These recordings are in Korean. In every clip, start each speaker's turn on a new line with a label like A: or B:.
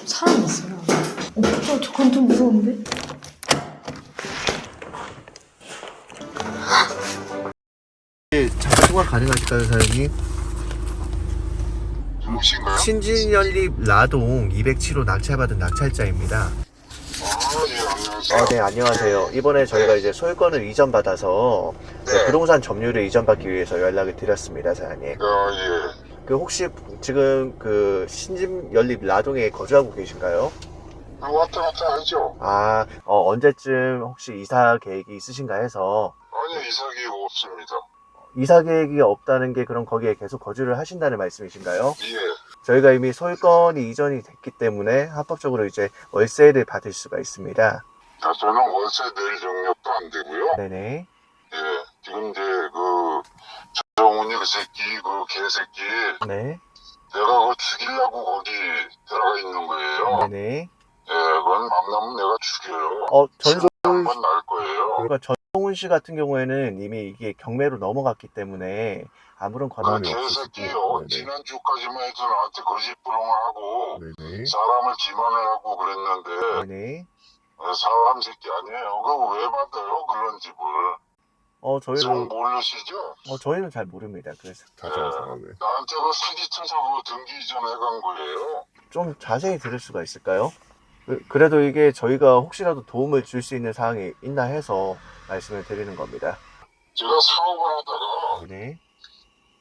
A: 사람 있어요. 저건 좀 무서운데?
B: 잠깐 통화 가능하실까요, 사장님?
C: 누구신가요?
B: 신진연립 라동 207호 낙찰받은 낙찰자입니다.
C: 예, 안녕하세요.
B: 네, 안녕하세요. 이번에 저희가 이제 소유권을 이전받아서
C: 네.
B: 부동산 점유를 이전받기 위해서 연락을 드렸습니다, 사장님.
C: 예.
B: 그 혹시 지금 그 신진연립 라동에 거주하고 계신가요?
C: 왔다 갔다 하죠.
B: 언제쯤 혹시 이사 계획이 있으신가 해서.
C: 아니, 이사 계획 없습니다.
B: 이사 계획이 없다는 게 그럼 거기에 계속 거주를 하신다는 말씀이신가요?
C: 예.
B: 저희가 이미 소유권이 이전이 됐기 때문에 합법적으로 이제 월세를 받을 수가 있습니다.
C: 저는 월세 낼 능력도 안 되고요.
B: 네네.
C: 예. 지금 이제 정훈이 그 새끼, 그 개새끼,
B: 네.
C: 내가 그거 죽이려고 거기 들어가 있는 거예요.
B: 네네.
C: 예, 그건 만나면 내가 죽여요. 한번 날 거예요.
B: 그러니까 전홍훈 씨 같은 경우에는 이미 이게 경매로 넘어갔기 때문에 아무런
C: 그
B: 권한이 없으시고.
C: 개새끼요. 지난주까지만 해도 나한테 거짓부렁을 하고
B: 네네.
C: 사람을 기만을 하고 그랬는데
B: 네네.
C: 사람 새끼 아니에요. 그거 왜 받아요? 그런 집을. 좀 모르시죠?
B: 저희는 잘 모릅니다. 그래서
C: 나한테 그 사기쳐서 그 등기 이전해 간 거예요.
B: 좀 자세히 들을 수가 있을까요? 그래도 이게 저희가 혹시라도 도움을 줄 수 있는 사항이 있나 해서 말씀을 드리는 겁니다.
C: 제가 사업을 하다가
B: 네.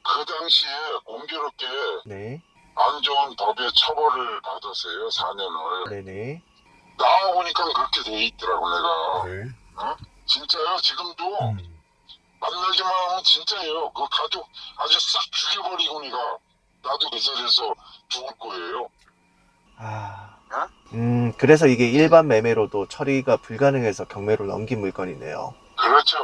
C: 그 당시에 공교롭게
B: 네.
C: 안 좋은 법에 처벌을 받았어요. 4년을.
B: 네네.
C: 나와보니까 그렇게 돼 있더라고 내가.
B: 네.
C: 진짜요. 지금도 만나기만 하면 진짜예요. 그 가족 아주 싹 죽여버리고 나도 그 자리에서 죽을 거예요.
B: 그래서 이게 일반 매매로도 처리가 불가능해서 경매로 넘긴 물건이네요.
C: 그렇죠.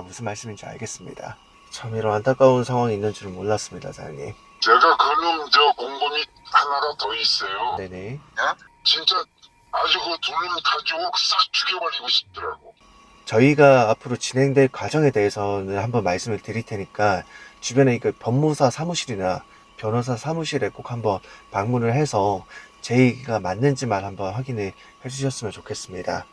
B: 무슨 말씀인지 알겠습니다. 참 이런 안타까운 상황이 있는 줄은 몰랐습니다, 사장님.
C: 제가 그놈 공범이 하나가 더 있어요.
B: 네네.
C: 진짜 아주 그 둘을 가지고 싹 죽여버리고 싶더라고.
B: 저희가 앞으로 진행될 과정에 대해서는 한번 말씀을 드릴 테니까 주변에 그 법무사 사무실이나 변호사 사무실에 꼭 한번 방문을 해서 제 얘기가 맞는지만 한번 확인을 해주셨으면 좋겠습니다.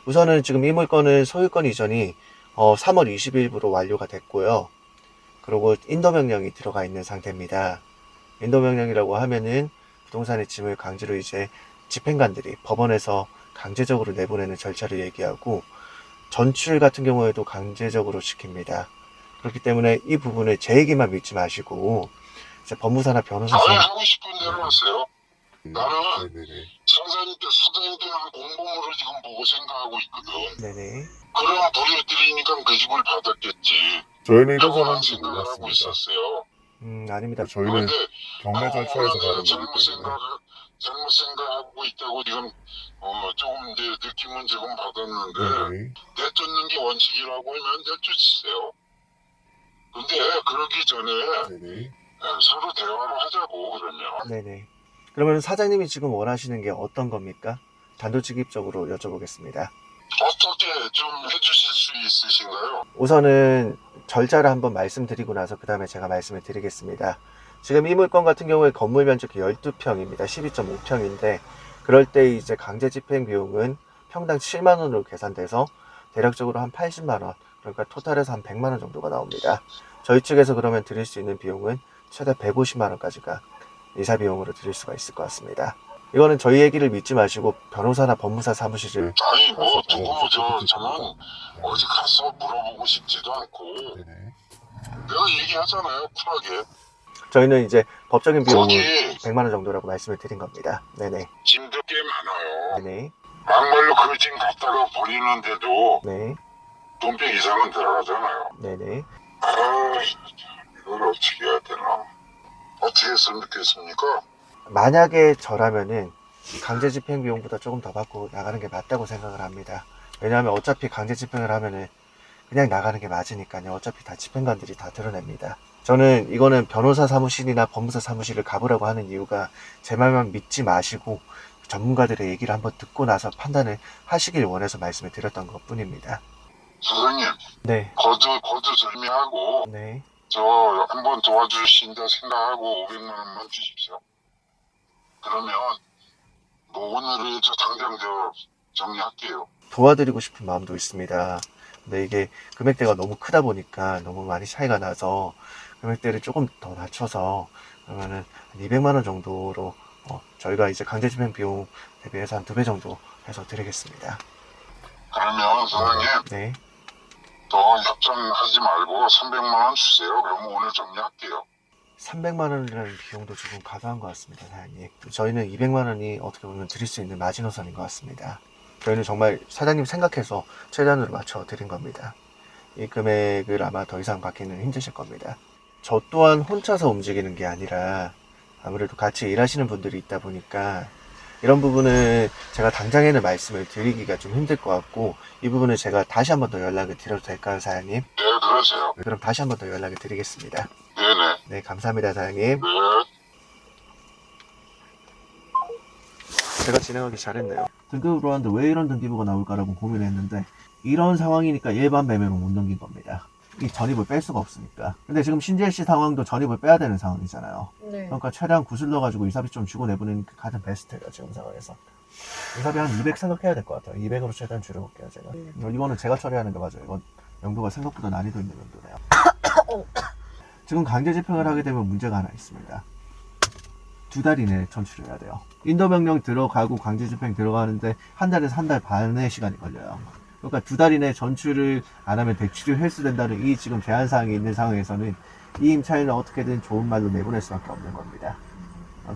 B: 우선은 지금 이 물건은 소유권 이전이 3월 20일부로 완료가 됐고요. 그리고 인도명령이 들어가 있는 상태입니다. 인도명령이라고 하면은 부동산의 짐을 강제로 이제 집행관들이 법원에서 강제적으로 내보내는 절차를 얘기하고 전출 같은 경우에도 강제적으로 시킵니다. 그렇기 때문에 이 부분을 제 얘기만 믿지 마시고 이제 법무사나 변호사
C: 하고 싶은 대로 하세요. 나는 사장님들은 공범으로 지금 보고 생각하고 있거든.
B: 네네.
C: 그럼 부려드리니까 그 집을 받았겠지.
D: 저희는 이런
C: 라고
D: 상황인지
C: 생각을 하고
D: 몰랐습니다.
C: 있었어요.
B: 아닙니다.
D: 저희는
C: 그런데
D: 경매 절차에서 가는
C: 잘못
D: 거기 때문에
C: 생각하고 있다고 지금 조금 이제 느낌은 지금 받았는데
D: 네네.
C: 내쫓는 게 원칙이라고 하면 내쫓으세요. 근데 그러기 전에
D: 네네.
C: 서로 대화를 하자고. 그러면
B: 네네. 그러면 사장님이 지금 원하시는 게 어떤 겁니까? 단도직입적으로 여쭤보겠습니다.
C: 어떻게 좀 해주실 수 있으신가요?
B: 우선은 절차를 한번 말씀드리고 나서 그 다음에 제가 말씀을 드리겠습니다. 지금 이 물건 같은 경우에 건물 면적이 12평입니다. 12.5평인데 그럴 때 이제 강제 집행 비용은 평당 7만원으로 계산돼서 대략적으로 한 80만원, 그러니까 토탈에서 한 100만원 정도가 나옵니다. 저희 측에서 그러면 드릴 수 있는 비용은 최대 150만원까지가 이사 비용으로 드릴 수가 있을 것 같습니다. 이거는 저희 얘기를 믿지 마시고 변호사나 법무사 사무실을
C: 아니 누구 저는 어디 가서 물어보고 싶지도 않고
D: 네네.
C: 내가 얘기하잖아요, 쿨하게.
B: 저희는 이제 법적인 비용은
C: 거기
B: 100만원 정도라고 말씀을 드린 겁니다. 네네.
C: 짐도 꽤 많아요.
B: 네네.
C: 막말로 그 짐 갖다가 버리는데도
B: 네.
C: 돈백 이상은 들어가잖아요.
B: 네네.
C: 이걸 어떻게 해야 되나? 어떻게 했으면 좋겠습니까?
B: 만약에 저라면은 강제 집행 비용보다 조금 더 받고 나가는 게 맞다고 생각을 합니다. 왜냐하면 어차피 강제 집행을 하면은 그냥 나가는 게 맞으니까요. 어차피 다 집행관들이 다 드러냅니다. 저는 이거는 변호사 사무실이나 법무사 사무실을 가보라고 하는 이유가 제 말만 믿지 마시고 전문가들의 얘기를 한번 듣고 나서 판단을 하시길 원해서 말씀을 드렸던 것 뿐입니다.
C: 선생님,
B: 네.
C: 거두절미하고
B: 네.
C: 저 한번 도와주신다 생각하고 500만 원만 주십시오. 그러면 오늘은 당장 정리할게요.
B: 도와드리고 싶은 마음도 있습니다. 근데 이게 금액대가 너무 크다 보니까 너무 많이 차이가 나서 금액대를 조금 더 낮춰서 그러면은 한 200만 원 정도로 저희가 이제 강제집행 비용 대비해서 한 2배 정도 해서 드리겠습니다.
C: 그러면 사장님
B: 네.
C: 더 협정하지 말고 300만 원 주세요. 그러면 오늘 정리할게요.
B: 300만 원이라는 비용도 조금 과도한 것 같습니다, 사장님. 저희는 200만 원이 어떻게 보면 드릴 수 있는 마지노선인 것 같습니다. 저희는 정말 사장님 생각해서 최단으로 맞춰 드린 겁니다. 이 금액을 아마 더 이상 받기는 힘드실 겁니다. 저 또한 혼자서 움직이는 게 아니라 아무래도 같이 일하시는 분들이 있다 보니까 이런 부분은 제가 당장에는 말씀을 드리기가 좀 힘들 것 같고, 이 부분은 제가 다시 한 번 더 연락을 드려도 될까요, 사장님?
C: 네, 그러세요.
B: 그럼 다시 한 번 더 연락을 드리겠습니다.
C: 네네.
B: 네, 감사합니다, 사장님.
C: 네.
B: 제가 진행하기 잘했네요. 등급으로 하는데 왜 이런 등기부가 나올까라고 고민했는데, 이런 상황이니까 일반 매매로 못 넘긴 겁니다. 이 전입을 뺄 수가 없으니까. 근데 지금 신재일 씨 상황도 전입을 빼야 되는 상황이잖아요.
A: 네.
B: 그러니까 최대한 구슬러가지고 이사비 좀 주고 내보내는 게 가장 베스트예요, 지금 상황에서. 이사비 한 200 생각해야 될 것 같아요. 200으로 최대한 줄여볼게요, 제가. 이거는 제가 처리하는 게 맞아요. 이건 명도가 생각보다 난이도 있는 명도네요. 지금 강제 집행을 하게 되면 문제가 하나 있습니다. 2달 이내에 전출해야 돼요. 인도명령 들어가고 강제 집행 들어가는데 한 달에서 한 달 반의 시간이 걸려요. 그러니까 2달 이내에 전출을 안 하면 대출이 횟수된다는 이 지금 제한사항이 있는 상황에서는 이 임차인을 어떻게든 좋은 말로 내보낼 수밖에 없는 겁니다.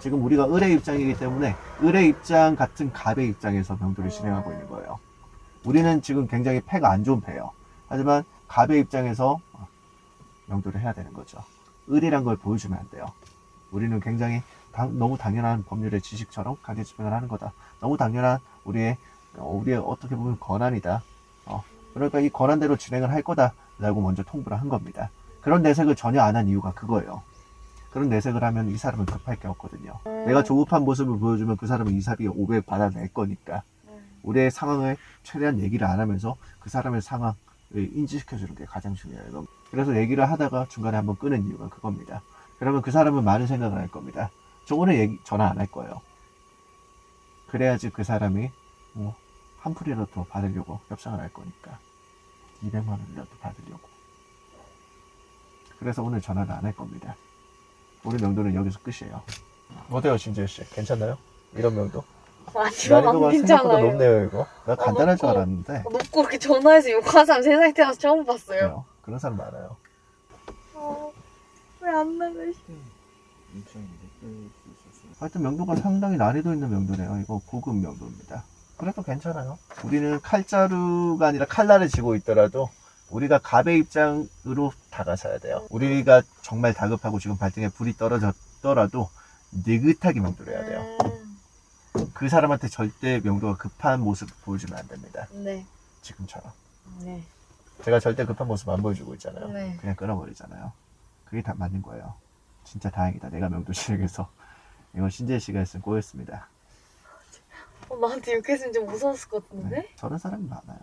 B: 지금 우리가 을의 입장이기 때문에 을의 입장 같은 갑의 입장에서 명도를 진행하고 있는 거예요. 우리는 지금 굉장히 패가 안 좋은 패예요. 하지만 갑의 입장에서 명도를 해야 되는 거죠. 을이란 걸 보여주면 안 돼요. 우리는 굉장히 너무 당연한 법률의 지식처럼 강제 집행을 하는 거다. 너무 당연한 우리의 어떻게 보면 권한이다. 그러니까 이 권한대로 진행을 할 거다 라고 먼저 통보를 한 겁니다. 그런 내색을 전혀 안 한 이유가 그거예요. 그런 내색을 하면 이 사람은 급할 게 없거든요. 내가 조급한 모습을 보여주면 그 사람은 이사비 500 받아낼 거니까 우리의 상황을 최대한 얘기를 안 하면서 그 사람의 상황을 인지시켜주는 게 가장 중요해요. 그래서 얘기를 하다가 중간에 한번 끄는 이유가 그겁니다. 그러면 그 사람은 많은 생각을 할 겁니다. 저 오늘 전화 안 할 거예요. 그래야지 그 사람이 한 풀이라도 받으려고 협상을 할 거니까 200만 원이라도 받으려고. 그래서 오늘 전화를 안 할 겁니다. 우리 명도는 여기서 끝이에요. 어때요, 신재일 씨? 괜찮나요? 이런 명도?
A: 아니요, 안
B: 난이도가 생각보다
A: 괜찮아요.
B: 높네요, 이거. 나 간단할 줄
A: 높고.
B: 알았는데.
A: 높고 그렇게 전화해서 욕하는 사람 세상에 태어나서 처음 봤어요.
B: 그래요. 그런 사람 많아요.
A: 왜 안 나가?
B: 하여튼 명도가 상당히 난이도 있는 명도네요. 이거 고급 명도입니다. 그래도 괜찮아요. 우리는 칼자루가 아니라 칼날을 쥐고 있더라도 우리가 갑의 입장으로 다가서야 돼요. 우리가 정말 다급하고 지금 발등에 불이 떨어졌더라도 느긋하게 명도를 해야 돼요. 그 사람한테 절대 명도가 급한 모습 보여주면 안 됩니다.
A: 네.
B: 지금처럼.
A: 네.
B: 제가 절대 급한 모습 안 보여주고 있잖아요.
A: 네.
B: 그냥 끊어버리잖아요. 그게 다 맞는 거예요. 진짜 다행이다. 내가 명도 진행해서. 이건 신재희 씨가 했으면 꼬였습니다.
A: 나한테 욕했으면 좀 무서웠을 것 같은데?
B: 네, 저런 사람이 많아요.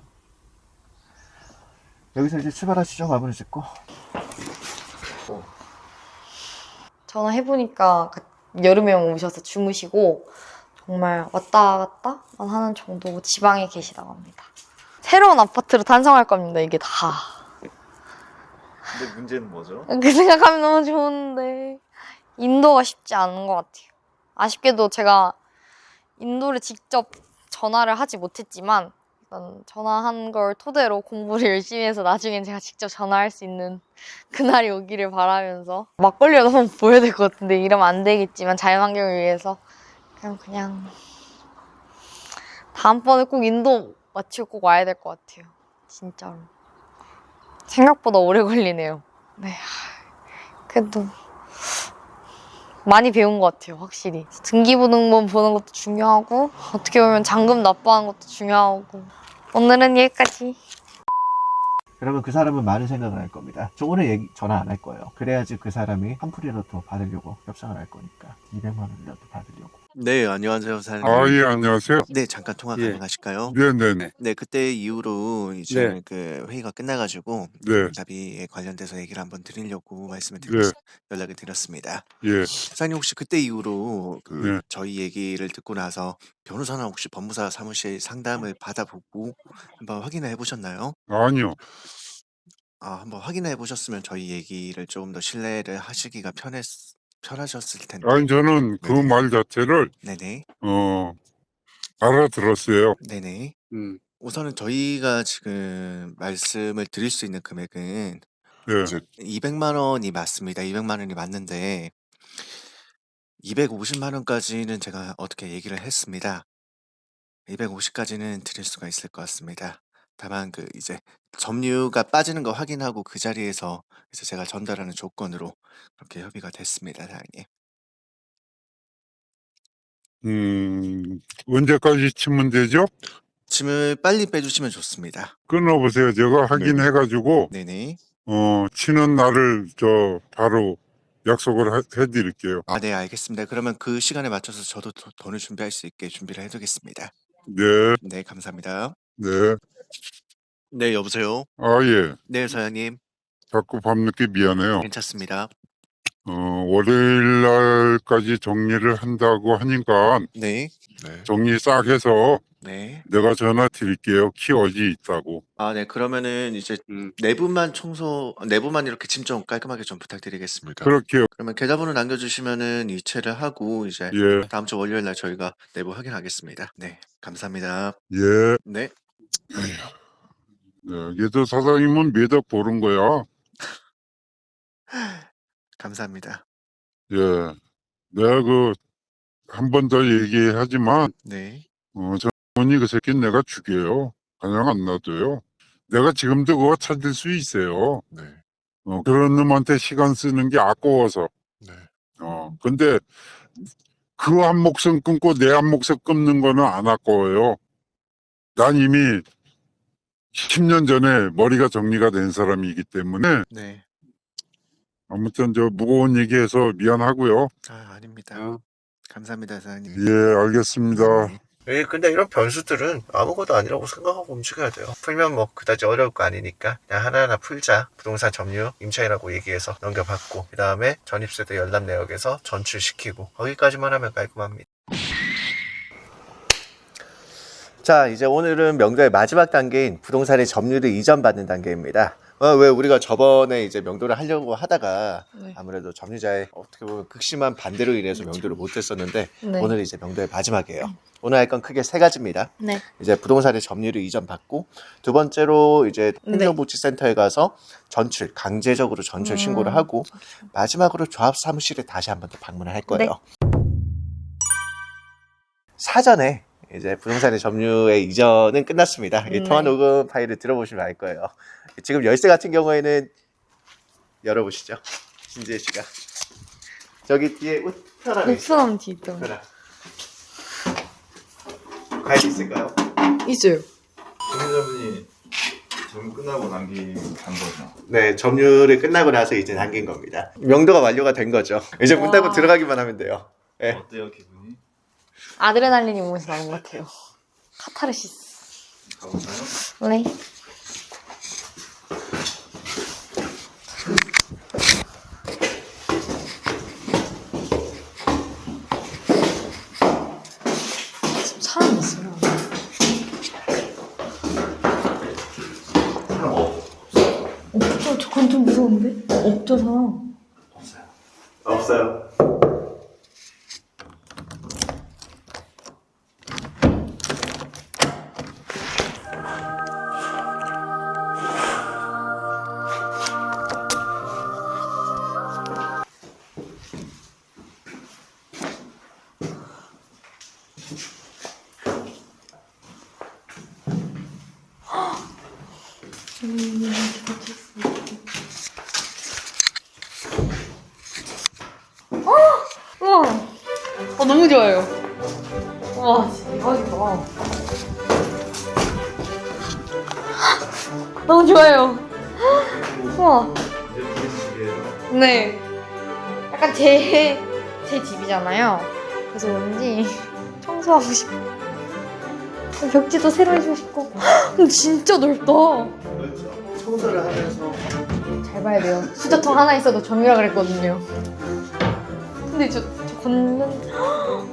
B: 여기서 이제 출발하시죠. 마무리 짓고.
A: 전화해보니까 여름에 오셔서 주무시고 정말 왔다 갔다만 하는 정도 지방에 계시다고 합니다. 새로운 아파트로 탄성할 겁니다. 이게 다.
B: 근데 문제는 뭐죠?
A: 그 생각하면 너무 좋은데 인도가 쉽지 않은 것 같아요. 아쉽게도 제가 인도를 직접 전화를 하지 못했지만 일단 전화한 걸 토대로 공부를 열심히 해서 나중엔 제가 직접 전화할 수 있는 그날이 오기를 바라면서 막걸리를 한번 보여야 될 것 같은데 이러면 안 되겠지만 자연환경을 위해서 그냥 다음번에 꼭 인도 마치고 꼭 와야 될 것 같아요. 진짜로. 생각보다 오래 걸리네요. 네, 그래도 많이 배운 것 같아요, 확실히. 등기부등본 보는 것도 중요하고 어떻게 보면 잔금 납부하는 것도 중요하고 오늘은 여기까지.
B: 그러면 그 사람은 많은 생각을 할 겁니다. 저 오늘 전화 안 할 거예요. 그래야지 그 사람이 한 풀이라도 더 받으려고 협상을 할 거니까 200만 원이라도 받으려고. 네, 안녕하세요, 사장님.
D: 아, 예, 안녕하세요.
B: 네, 잠깐 통화
D: 예.
B: 가능하실까요?
D: 네네네.
B: 네, 그때 이후로 이제 그 회의가 끝나가지고
D: 네,
B: 답이 관련돼서 얘기를 한번 드리려고 말씀을
D: 네,
B: 드렸, 연락을 드렸습니다.
D: 예,
B: 사장님 혹시 그때 이후로 그
D: 네.
B: 저희 얘기를 듣고 나서 변호사나 혹시 법무사 사무실 상담을 받아보고 한번 확인을 해보셨나요?
D: 아니요.
B: 한번 확인해 보셨으면 저희 얘기를 조금 더 신뢰를 하시기가 편하셨을 텐데.
D: 아니, 저는 그
B: 네네.
D: 말 자체를,
B: 네네.
D: 알아들었어요.
B: 네네.
D: 음,
B: 우선은 저희가 지금 말씀을 드릴 수 있는 금액은
D: 네.
B: 이제 200만 원이 맞습니다. 200만 원이 맞는데 250만 원까지는 제가 어떻게 얘기를 했습니다. 250까지는 드릴 수가 있을 것 같습니다. 다만 그 이제 점유가 빠지는 거 확인하고 그 자리에서 이제 제가 전달하는 조건으로 그렇게 협의가 됐습니다, 사장님.
D: 언제까지 치면 되죠?
B: 짐을 빨리 빼주시면 좋습니다.
D: 끊어보세요. 제가 확인해가지고,
B: 네네.
D: 치는 날을 바로 약속을 해드릴게요.
B: 네, 알겠습니다. 그러면 그 시간에 맞춰서 저도 돈을 준비할 수 있게 준비를 해두겠습니다.
D: 네,
B: 네, 감사합니다.
D: 네.
B: 네, 여보세요?
D: 아, 예.
B: 네, 사장님.
D: 자꾸 밤늦게 미안해요.
B: 괜찮습니다.
D: 월요일 날까지 정리를 한다고 하니까,
B: 네.
D: 정리 싹 해서
B: 네.
D: 내가 전화 드릴게요. 키 어디 있다고.
B: 네, 그러면은 이제 내부만 이렇게 짐 좀 깔끔하게 좀 부탁드리겠습니다.
D: 그렇게요.
B: 그러면 계좌번호 남겨주시면은 이체를 하고 이제
D: 예,
B: 다음 주 월요일 날 저희가 내부 확인하겠습니다. 네, 감사합니다.
D: 예.
B: 네.
D: 네, 그래도 사장님은 매달 보는 거야.
B: 감사합니다.
D: 예. 내가 한 번 더 얘기하지만,
B: 네.
D: 정원이 그 새끼는 내가 죽여요. 그냥 안 놔둬요. 내가 지금도 그거 찾을 수 있어요.
B: 네.
D: 그런 놈한테 시간 쓰는 게 아까워서.
B: 네.
D: 근데 그 한 목숨 끊고 내 한 목숨 끊는 거는 안 아까워요. 난 이미 10년 전에 머리가 정리가 된 사람이기 때문에
B: 네.
D: 아무튼 무거운 얘기해서 미안하고요.
B: 아닙니다. 감사합니다, 사장님.
D: 예, 알겠습니다.
B: 네. 근데 이런 변수들은 아무것도 아니라고 생각하고 움직여야 돼요. 풀면 뭐 그다지 어려울 거 아니니까 그냥 하나하나 풀자. 부동산 점유 임차인하고 얘기해서 넘겨받고 그 다음에 전입세대 열람 내역에서 전출시키고 거기까지만 하면 깔끔합니다. 자, 이제 오늘은 명도의 마지막 단계인 부동산의 점유를 이전받는 단계입니다. 왜 우리가 저번에 이제 명도를 하려고 하다가
A: 네.
B: 아무래도 점유자의 어떻게 보면 극심한 반대로 인해서 명도를 못했었는데
A: 네.
B: 오늘 이제 명도의 마지막이에요. 오늘 할 건 크게 세 가지입니다.
A: 네.
B: 이제 부동산의 점유를 이전받고 두 번째로 이제 행정복지센터에 가서 전출, 강제적으로 전출 신고를 하고 마지막으로 조합 사무실에 다시 한 번 더 방문을 할 거예요. 사전에 이제 부동산의 점유의 이전은 끝났습니다. 이 통화 녹음 파일을 들어보시면 알 거예요. 지금 열쇠 같은 경우에는 열어보시죠. 신지혜 씨가 저기 뒤에 우편함이 있어요.
A: 우편함 뒤에
B: 우편함. 과일 있을까요?
A: 있어요.
D: 점유자분이 점 끝나고 남긴 거죠.
B: 네, 점유를 끝나고 나서 이제 남긴 겁니다. 명도가 완료가 된 거죠. 이제 문 닫고 들어가기만 하면 돼요. 네.
D: 어때요, 기분이?
A: 아드레날린이 몸에서 나는 것 같아요. 카타르시스.
D: 가볼까요?
A: 네. 지금 사람 있어요. 없죠. 저건 좀 무서운데? 없죠, 사람.
B: 없어요.
A: 우와. 너무 좋아요. 와, 진짜 대박이다. 너무 좋아요. 우와. 네. 약간 제 집이잖아요. 그래서 그런지 청소하고 싶어. 벽지도 새로 해주고 싶고. 근데 진짜 넓다.
B: 그렇죠. 청소를 하면서
A: 잘 봐야 돼요. 수저통 하나 있어도 정리라 그랬거든요. 근데 저 걷는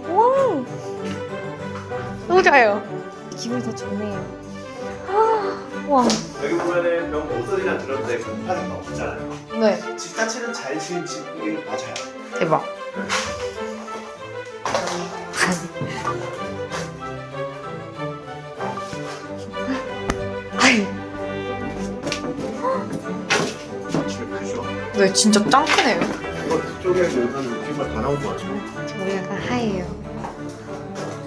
A: 와 너무 좋아요. 기분이 더 좋네요. 와.
B: 여기 보면은 명 모서리나 그런 데 곰팡이가 없잖아요.
A: 네.
B: 집 자체는 잘 지은 집이 맞아요.
A: 대박. 아이.
B: 집이 크죠?
A: 네, 진짜 짱 크네요.
B: 이거 뒤쪽에 보면 정말 다 나온 거 같죠?
A: 우리 약간 하얘요.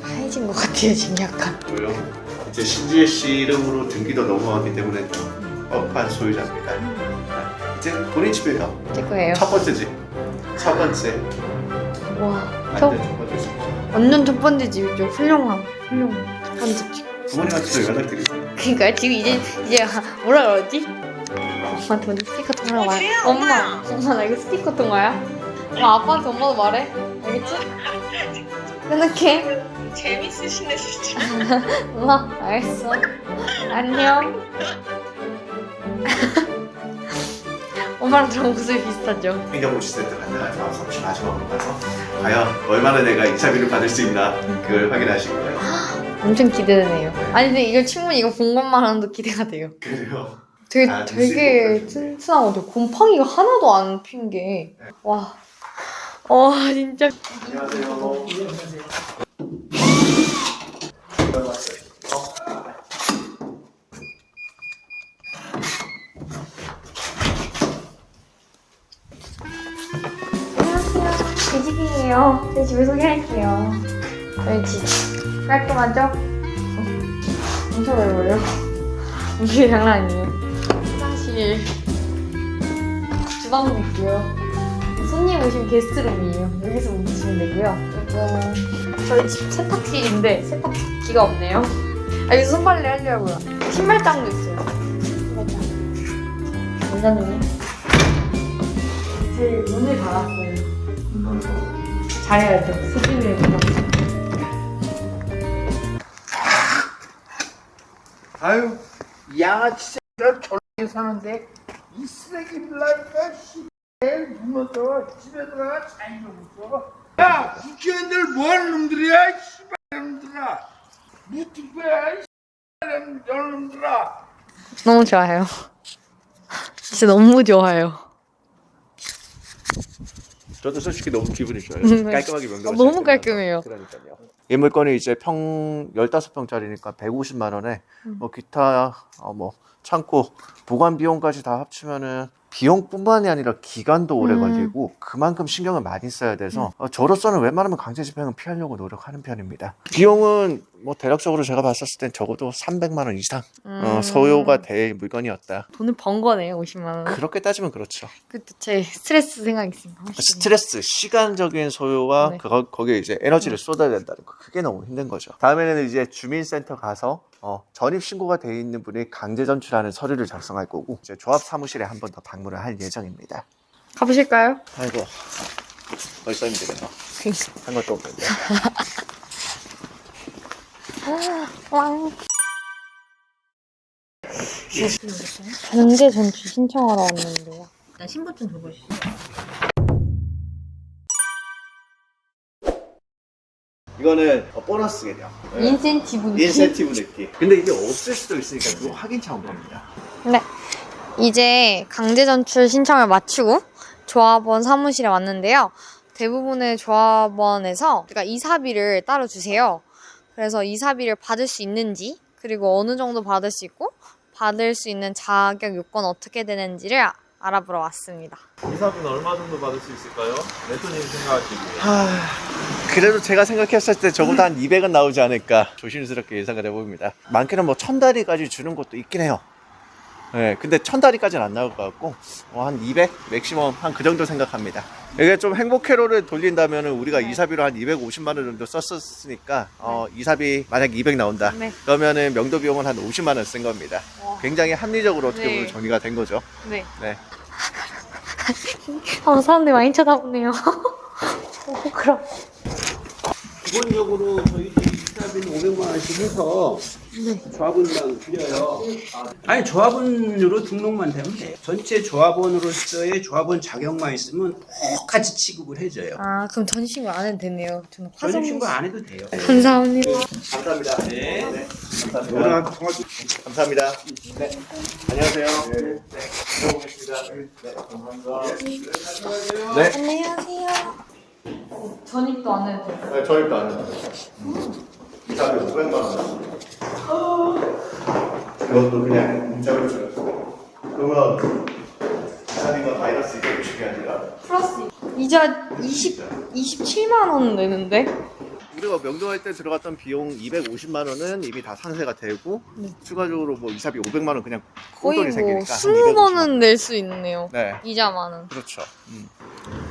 A: 하얘진 것 같아요, 지금 약간.
B: 뭐요? 이제 신지혜 씨 이름으로 등기도 넘어가기 때문에 법한 소유자입니다. 이제 본인 집이에요.
A: 제 거예요.
B: 첫 번째 집. 첫 번째.
A: 와,
B: 완전
A: 저
B: 첫 번째 집.
A: 완전 첫 번째 집이죠. 훌륭한 첫 번째 집.
B: 부모님한테도 연락드리세요.
A: 그러니까 지금 이제 뭐라 그러지? 엄마한테 먼저 스티커 통화하고 말해. 엄마 나 이거 스티커 통화야? 엄마 아빠한테 엄마도 말해. 알겠지? 끊을게.
E: 재밌으시네 진짜.
A: 엄마 알겠어. 안녕. 엄마랑 저랑 목소리 비슷하죠?
B: 행정고시센터 간다가 사무실 마지막으로 가서 과연 얼마나 내가 이사비를 받을 수 있나 그걸 확인하시고요.
A: 엄청 기대되네요. 아니 근데 이거 친구는 이거 본 것만으로도 기대가 돼요.
B: 그래요.
A: 되게
B: 아,
A: 되게
B: 미칠 것
A: 튼튼한 것 같아요. 곰팡이가 하나도 안 핀 게. 와. 진짜.
B: 안녕하세요.
A: 안녕하세요. 제 집이에요. 제 집을 소개할게요. 저희 집 깔끔하죠? 엄청 넓어요. 이게 장난 아니에요. 화장실, 주방도 있고요. 손님 오시면 게스트룸이에요. 여기서 묵으시면 되고요. 그리고 저희 집 세탁실인데 세탁기가 없네요. 여기서 손빨래 하려고요. 신발장도 있어요. 신발장. 원장님. 제 문을 닫았어요. 잘해야 돼. 수준을 못하고.
F: 아유, 양아치 새끼가 저렇게 사는데 이 쓰레기들라니까 씨발 굶어서 집에 들어가 자유로운 거. 야, 국회의원들 뭐하는 놈들이야, 이 씨발 놈들아. 무슨 거야, 이 씨발 놈들아.
A: 너무 좋아요. 진짜 너무 좋아요.
B: 저도 솔직히 너무 기분이 좋아요.
A: 네.
B: 깔끔하게 명도가
A: 너무
B: 잘
A: 깔끔해요.
B: 그러니까요. 이 물건이 이제 15평짜리니까 150만 원에 뭐 기타 뭐 창고 보관 비용까지 다 합치면은 비용뿐만이 아니라 기간도 오래 걸리고 그만큼 신경을 많이 써야 돼서 저로서는 웬만하면 강제 집행은 피하려고 노력하는 편입니다. 비용은 뭐 대략적으로 제가 봤었을 땐 적어도 300만 원 이상 소요가 될 물건이었다.
A: 돈을 번 거네요, 50만 원.
B: 그렇게 따지면 그렇죠.
A: 그때 제 스트레스 생각이 있습니다.
B: 스트레스, 시간적인 소요와
A: 네.
B: 거기에 이제 에너지를 쏟아야 된다는 거. 그게 너무 힘든 거죠. 다음에는 이제 주민센터 가서 전입신고가 돼 있는 분이 강제 전출하는 서류를 작성할 거고 이제 조합 사무실에 한 번 더 방문을 할 예정입니다.
A: 가보실까요?
B: 아이고 벌써 힘드네요. 한 것도 없는데.
A: 왕. 강제 전출 신청하러 왔는데요. 일단 신분증 줘보시죠.
B: 이거는 보너스 개념.
A: 인센티브 느낌.
B: 인센티브 느낌. 근데 이게 없을 수도 있으니까 그거 확인 차원 겁니다.
A: 네. 이제 강제 전출 신청을 마치고 조합원 사무실에 왔는데요. 대부분의 조합원에서 그러니까 이사비를 따로 주세요. 그래서 이사비를 받을 수 있는지 그리고 어느 정도 받을 수 있고 받을 수 있는 자격 요건 어떻게 되는지를 알아보러 왔습니다.
G: 이사비는 얼마 정도 받을 수 있을까요? 레토님 생각하시기에.
B: 그래도 제가 생각했을 때 적어도 한 200은 나오지 않을까 조심스럽게 예상을 해봅니다. 많게는 뭐 1000다리까지 주는 것도 있긴 해요. 네, 근데 1000다리까지는 안 나올 것 같고 한 200? 맥시멈 한 그 정도 생각합니다. 이게 좀 행복회로를 돌린다면 우리가 이사비로 한 250만 원 정도 썼었으니까 이사비 만약 200 나온다.
A: 네.
B: 그러면은 명도 비용은 한 50만 원 쓴 겁니다.
A: 와.
B: 굉장히 합리적으로 어떻게
A: 네.
B: 보면 정리가 된 거죠.
A: 네.
B: 네.
A: 사람들이 많이 쳐다보네요. 그럼.
E: 기본적으로 저희 이사비는 500만 원씩 해서 조합원이랑 드려요. 아니 조합원으로 등록만 되면 돼요. 전체 조합원으로서의 조합원 자격만 있으면 똑같이 취급을 해줘요.
A: 아, 그럼 전신고 안 해도 되네요. 저는
E: 전입
A: 화성
E: 신고 안 해도 돼요.
A: 감사합니다.
B: 감사합니다.
E: 네.
B: 감사합니다. 감사합니다. 네. 안녕하세요. 네. 들어보겠습니다. 네. 감사합니다. 네.
A: 안녕하세요. 전입도 안 해도 돼요.
B: 네, 저희도 안 해요. 이사비 500만 원. 이것도 그냥 문자로 줘요. 그러면 이사비가 마이너스 250이 아니라
A: 플러스 이자 27만 원 내는데?
B: 우리가 명도할 때 들어갔던 비용 250만 원은 이미 다 상세가 되고 추가적으로 뭐 이사비 500만 원 그냥
A: 거의
B: 꽁돈이
A: 뭐
B: 생기니까 한
A: 20번은 낼 수 있네요.
B: 네.
A: 이자만은.
B: 그렇죠.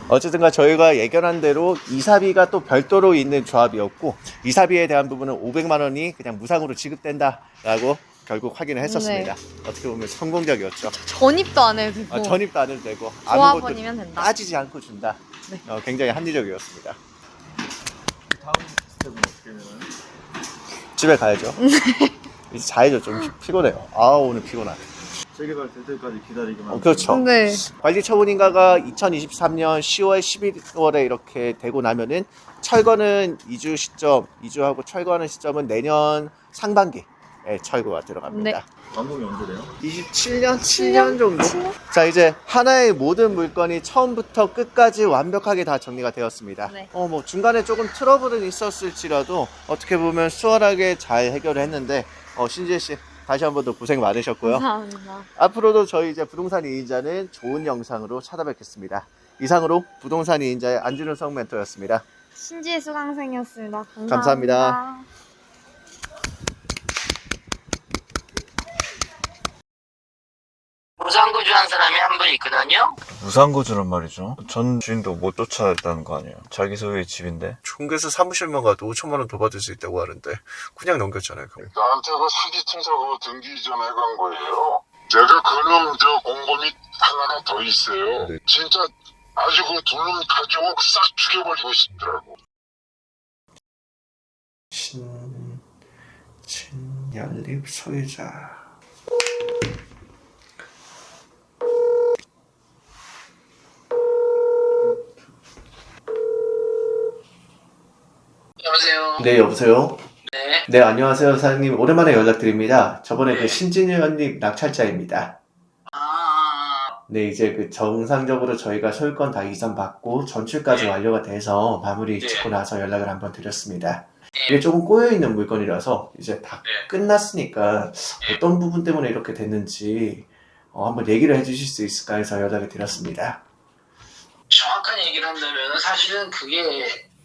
B: 어쨌든가 저희가 예견한 대로 이사비가 또 별도로 있는 조합이었고 이사비에 대한 부분은 500만 원이 그냥 무상으로 지급된다라고 결국 확인을 했었습니다. 어떻게 보면 성공적이었죠.
A: 전입도 안 해도 되고.
B: 전입도 안 해도 되고
A: 조합원이면 된다.
B: 따지지 않고 준다.
A: 네.
B: 굉장히 합리적이었습니다.
G: 다음 스텝은 어떻게 되나요?
B: 집에 가야죠. 이제 자야죠. 좀 피곤해요. 오늘 피곤하네.
G: 재개발 될 때까지 기다리기만.
B: 그렇죠.
A: 네.
B: 관리 처분인가가 2023년 10월, 11월에 이렇게 되고 나면은 철거는 이주하고 철거하는 시점은 내년 상반기에 철거가 들어갑니다.
G: 완공이 언제 돼요?
B: 27년, 7년 정도? 자, 이제 하나의 모든 물건이 처음부터 끝까지 완벽하게 다 정리가 되었습니다.
A: 네.
B: 뭐 중간에 조금 트러블은 있었을지라도 어떻게 보면 수월하게 잘 해결을 했는데 신지혜 씨 다시 한 번 더 고생 많으셨고요.
A: 감사합니다.
B: 앞으로도 저희 이제 부동산 2인자는 좋은 영상으로 찾아뵙겠습니다. 이상으로 부동산 2인자의 안준성 멘토였습니다.
A: 신지혜 수강생이었습니다.
B: 감사합니다.
H: 무상구주한 사람이 한 분 있거든요.
I: 무상거주란 말이죠. 전 주인도 못 쫓아냈다는 거 아니에요. 자기 소유의 집인데.
B: 중개사 사무실만 가도 5천만 원 더 받을 수 있다고 하는데 그냥 넘겼잖아요.
C: 나한테 그 사기팀사 그거 등기 이전해 간 거예요. 내가 그놈 곰곰이 하나가 더 있어요.
B: 네.
C: 진짜 아주 그 두 놈 가지고 싹 죽여버리고 싶더라고.
B: 친연립 소유자.
H: 여보세요.
B: 네, 여보세요?
H: 네.
B: 네, 안녕하세요, 사장님. 오랜만에 연락드립니다. 저번에 그 신진연립 낙찰자입니다. 네, 이제 그 정상적으로 저희가 소유권 다 이전받고 전출까지 완료가 돼서 마무리 짓고 나서 연락을 한번 드렸습니다. 이게 조금 꼬여있는 물건이라서 이제 다 끝났으니까 어떤 부분 때문에 이렇게 됐는지 한번 얘기를 해주실 수 있을까 해서 연락을 드렸습니다.
H: 정확한 얘기를 한다면 사실은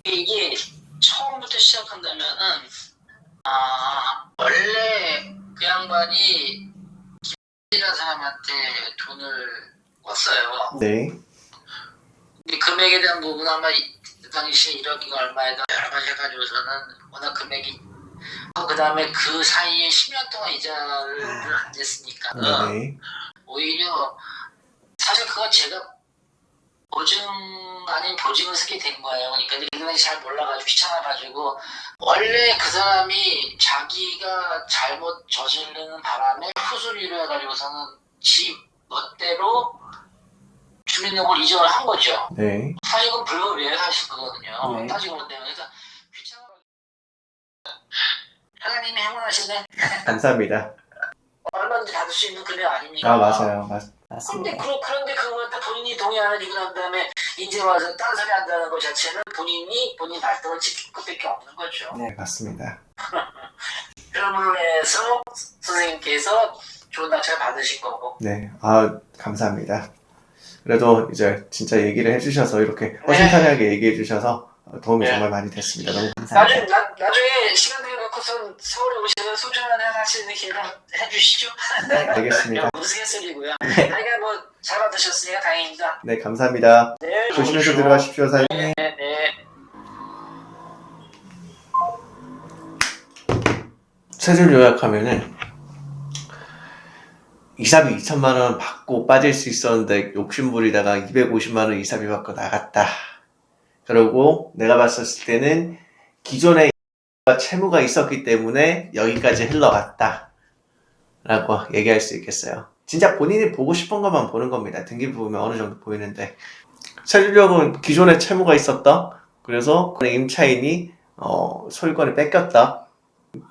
H: 이게 처음부터 시작한다면은 원래 그 양반이 김이라는 사람한테 돈을 꿨어요.
B: 네,
H: 근데 금액에 대한 부분은 아마 그 당시 1억이가 얼마에다 여러 가지 해가지고서는 워낙 금액이 그 다음에 그 사이에 10년 동안 이자를 안 냈으니까
B: 네,
H: 오히려 사실 그건 제가 보증 아닌 보증을 쓰게 된 거예요. 그러니까 이제 그 당시 잘 몰라가지고 귀찮아가지고 원래 그 사람이 자기가 잘못 저지르는 바람에 후술리로 해가지고서는 지 멋대로 주민등록을 이전을 한 거죠.
B: 네.
H: 사실 그건 불법이에요. 사실 그거는요.
B: 네.
H: 따지고 본다면 그래서 귀찮아가지고 하나님이 행운하시네.
B: 감사합니다.
H: 얼마든지 받을 수 있는 금액 아닙니까?
B: 맞아요.
H: 근데
B: 맞습니다.
H: 그런데 그걸 본인이 동의 안 해주고 난 다음에 이제 와서 딴소리 한다는 것 자체는 본인 발등을 지킬 것밖에 없는 거죠.
B: 네, 맞습니다.
H: 그런 해서 선생님께서 좋은 낙찰 받으신 거고.
B: 네, 감사합니다. 그래도 이제 진짜 얘기를 해주셔서 이렇게 허심탄회하게 얘기해 주셔서 도움이
H: 네.
B: 정말 많이 됐습니다. 너무 감사합니다.
H: 나중에 시간 되게 놓고선 서울에 오시면 소주 한잔 하시는 기회를 해주시죠.
B: 네, 알겠습니다.
H: 우스갯소리고요. 하여간 잘 받으셨으니까 다행입니다.
B: 네, 감사합니다.
H: 네,
B: 조심해서 들어가십시오, 사장님.
H: 네.
B: 세줄 요약하면은 이사비 2천만 원 받고 빠질 수 있었는데 욕심부리다가 250만 원 이사비 받고 나갔다. 그리고 내가 봤었을 때는 기존에 채무가 있었기 때문에 여기까지 흘러갔다 라고 얘기할 수 있겠어요. 진짜 본인이 보고 싶은 것만 보는 겁니다. 등기부 보면 어느 정도 보이는데, 세율력은 기존에 채무가 있었다, 그래서 임차인이 소유권을 뺏겼다,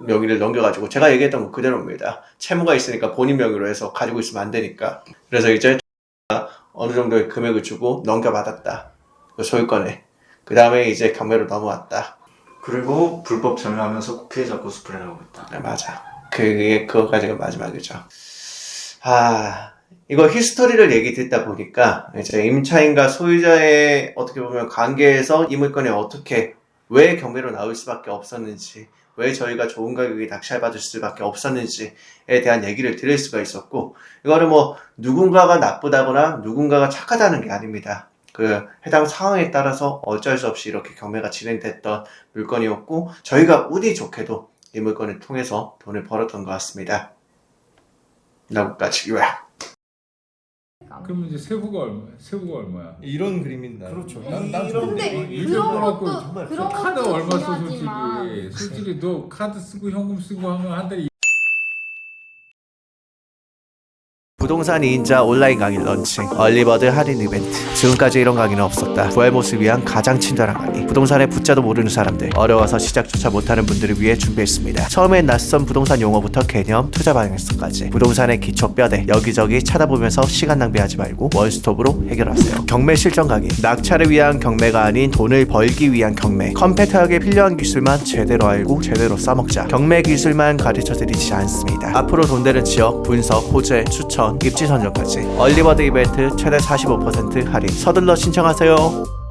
B: 명의를 넘겨가지고, 제가 얘기했던 거 그대로입니다. 채무가 있으니까 본인 명의로 해서 가지고 있으면 안 되니까, 그래서 이제 어느 정도의 금액을 주고 넘겨받았다, 그 소유권에. 그 다음에 이제 경매로 넘어왔다.
I: 그리고 불법 점유하면서 피해자 코스프레를 하고 있다.
B: 네, 맞아. 그거까지가 마지막이죠. 이거 히스토리를 얘기 듣다 보니까 이제 임차인과 소유자의 어떻게 보면 관계에서 이 물건이 왜 경매로 나올 수밖에 없었는지, 왜 저희가 좋은 가격에 낙찰받을 수밖에 없었는지에 대한 얘기를 드릴 수가 있었고, 이거는 뭐 누군가가 나쁘다거나 누군가가 착하다는 게 아닙니다. 그 해당 상황에 따라서 어쩔 수 없이 이렇게 경매가 진행됐던 물건이었고, 저희가 운이 좋게도 이 물건을 통해서 돈을 벌었던 것 같습니다. 라고까지.
J: 그러면 이제 세후가 얼마야?
G: 이런 그림인다.
I: 그렇죠.
J: 근데
G: 그런
J: 정말
G: 그런
J: 카드
G: 것도
J: 얼마 써
G: 중요하지만.
J: 솔직히 너 카드 쓰고 현금 쓰고 하면 한 달에
B: 부동산 2인자 온라인 강의 런칭, 얼리버드 할인 이벤트. 지금까지 이런 강의는 없었다. 부활모습을 위한 가장 친절한 강의. 부동산의 붙자도 모르는 사람들, 어려워서 시작조차 못하는 분들을 위해 준비했습니다. 처음엔 낯선 부동산 용어부터 개념, 투자 방향성까지 부동산의 기초 뼈대, 여기저기 찾아보면서 시간 낭비하지 말고 원스톱으로 해결하세요. 경매 실전 강의, 낙찰을 위한 경매가 아닌 돈을 벌기 위한 경매. 컴팩트하게 필요한 기술만 제대로 알고 제대로 써먹자. 경매 기술만 가르쳐드리지 않습니다. 앞으로 돈 되는 지역, 분석, 호재, 추천, 입지 선정까지. 얼리버드 이벤트 최대 45% 할인. 서둘러 신청하세요.